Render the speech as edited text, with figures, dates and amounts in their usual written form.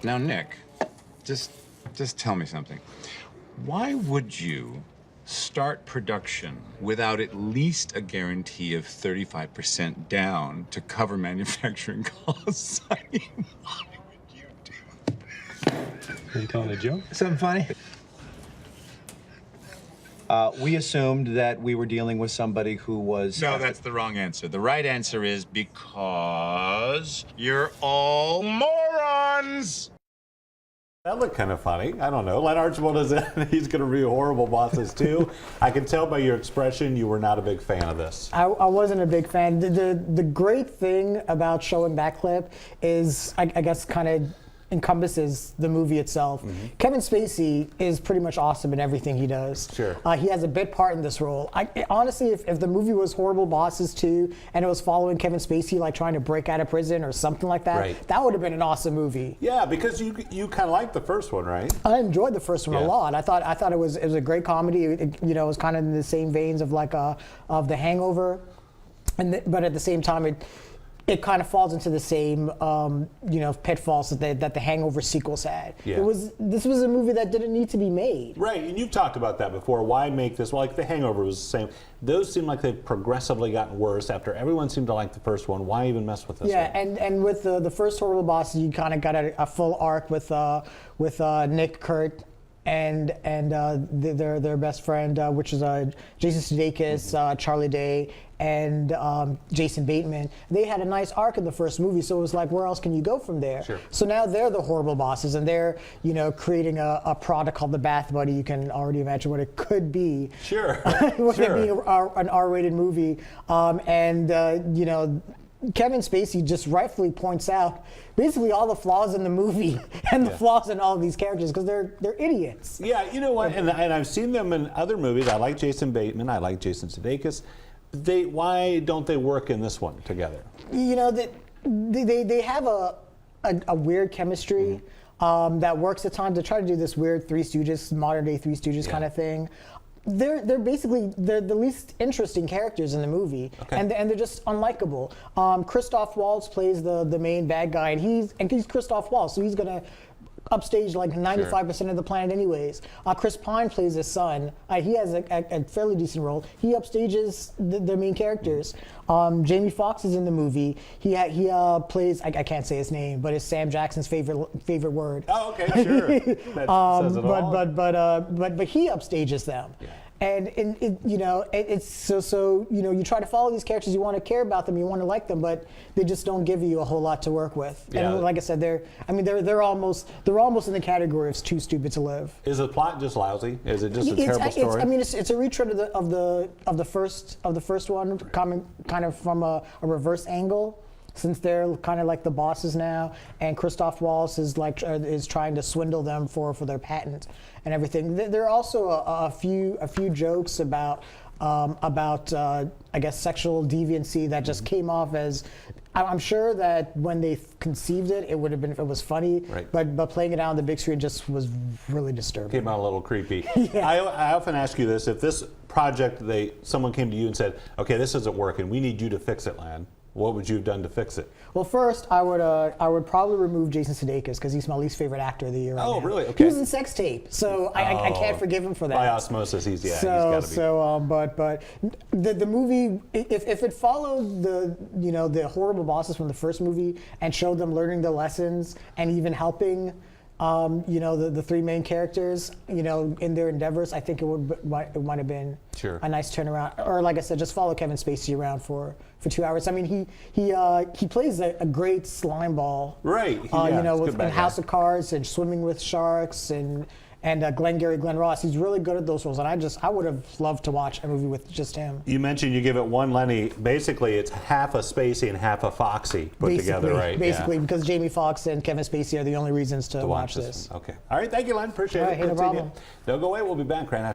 Now, Nick, just tell me something. Why would you start production without at least a guarantee of 35% down to cover manufacturing costs? I mean, why would you do that? Are you telling a joke? Something funny? We assumed that we were dealing with somebody who was... No, that's the wrong answer. The right answer is because you're all morons! That looked kind of funny. I don't know. Len Archibald is in. He's going to review Horrible Bosses too. I can tell by your expression you were not a big fan of this. I wasn't a big fan. The great thing about showing that clip is, I guess, kind of encompasses the movie itself. Mm-hmm. Kevin Spacey is pretty much awesome in everything he does. Sure. He has a big part in this role. Honestly, if the movie was Horrible Bosses 2 and it was following Kevin Spacey like trying to break out of prison or something like that, right, that would have been an awesome movie. Yeah, because you kind of liked the first one, right? I enjoyed the first one Yeah. a lot. I thought it was a great comedy. It was kind of in the same veins of like of The Hangover, but at the same time it kind of falls into the same pitfalls that the Hangover sequels had. Yeah. This was a movie that didn't need to be made. Right, and you've talked about that before. Why make this? Well, like The Hangover was the same. Those seem like they've progressively gotten worse after everyone seemed to like the first one. Why even mess with this one? And with the first Horrible Bosses, you kind of got a full arc with Nick, Kurt, and their best friend, which is Jason Sudeikis, Charlie Day, and Jason Bateman. They had a nice arc in the first movie, so it was like, where else can you go from there? Sure. So now they're the Horrible Bosses, and they're creating a product called the Bath Buddy. You can already imagine what it could be. Sure. With Sure. it being an R-rated movie, Kevin Spacey just rightfully points out basically all the flaws in the movie and the flaws in all of these characters because they're idiots. Yeah, you know what? And I've seen them in other movies. I like Jason Bateman. I like Jason Sudeikis. Why don't they work in this one together? They have a weird chemistry that works at times. They try to do this weird Three Stooges, modern day Three Stooges kind of thing. They're basically the least interesting characters in the movie, and they're just unlikable. Christoph Waltz plays the main bad guy, and he's Christoph Waltz, so he's gonna upstage like 95% of the planet anyways. Chris Pine plays his son. He has a fairly decent role. He upstages the main characters. Jamie Foxx is in the movie. He plays, I can't say his name, but it's Sam Jackson's favorite word. Oh, okay, sure. That says it all. But he upstages them. Yeah. And it's so you try to follow these characters, you want to care about them, you want to like them, but they just don't give you a whole lot to work with. Yeah. And like I said, they're almost in the category of too stupid to live. Is the plot just lousy? Is it just a terrible story? It's a retread of the first one, coming kind of from a reverse angle, since they're kind of like the bosses now, and Christoph Waltz is trying to swindle them for their patent and everything. There are also a few jokes about I guess sexual deviancy that just came off as. I'm sure that when they conceived it, it would have been if it was funny. Right. But playing it out on the big screen just was really disturbing. Came out a little creepy. Yeah. I often ask you this: if this project, someone came to you and said, "Okay, this isn't working. We need you to fix it, Len." What would you have done to fix it? Well, first, I would probably remove Jason Sudeikis because he's my least favorite actor of the year. Oh, now. really? Okay. He was in Sex Tape, so I can't forgive him for that. By osmosis, he's got to be. But the movie, if it followed the Horrible Bosses from the first movie and showed them learning the lessons and even helping. The three main characters, in their endeavors, I think it might have been a nice turnaround. Or like I said, just follow Kevin Spacey around for 2 hours. I mean, he plays a great slimeball. Right. In House of Cards and Swimming with Sharks and Glengarry Glen Ross. He's really good at those roles, and I would have loved to watch a movie with just him. You mentioned you give it one Lenny. Basically, it's half a Spacey and half a Foxy put together, right? Basically, because Jamie Foxx and Kevin Spacey are the only reasons to watch this. Okay. All right. Thank you, Len. Appreciate it. All right, no problem. Don't go away. We'll be back right after.